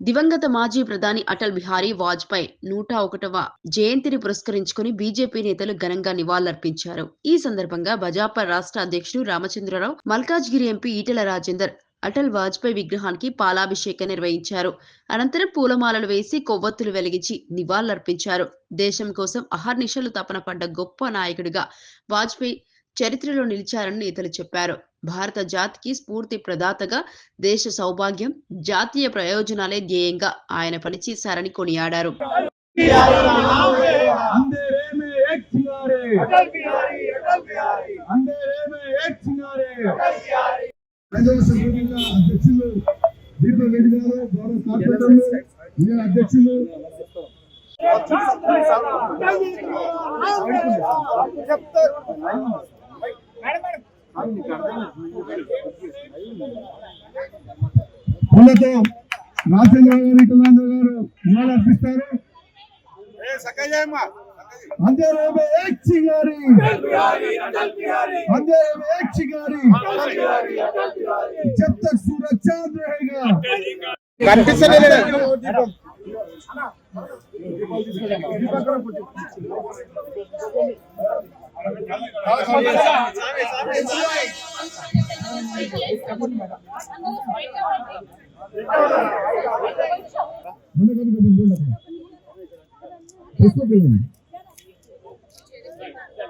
దివంగత మాజీ ప్రధాని అటల్ బిహారీ వాజ్పేయి 101వ జయంతిని పురస్కరించుకుని బీజేపీ నేతలు ఘనంగా నివాళులర్పించారు. ఈ సందర్భంగా భాజపా రాష్ట్ర అధ్యక్షుడు రామచంద్రరావు, మల్కాజ్గిరి ఎంపీ ఈటెల రాజేందర్ అటల్ వాజ్పేయి విగ్రహానికి పాలాభిషేకం నిర్వహించారు. అనంతరం పూలమాలలు వేసి కొవ్వొత్తులు వెలిగించి నివాళులర్పించారు. దేశం కోసం అహర్నిశలు తపన పడ్డ గొప్ప నాయకుడిగా వాజ్పేయి చరిత్రలో నిలిచారని నేతలు చెప్పారు. భారత జాతికి స్ఫూర్తి ప్రదాతగా, దేశ సౌభాగ్యం, జాతీయ ప్రయోజనాలే ధ్యేయంగా ఆయన పనిచేశారని కొనియాడారు. రాజేంద్ర గారు ఇటులాంధ్ర గారు ఇవాళ అర్పిస్తారు. अंधेरे में एक चिंगारी, अंधेरे में एक चिंगारी, जब तक सूरज चांद रहेगा। बोल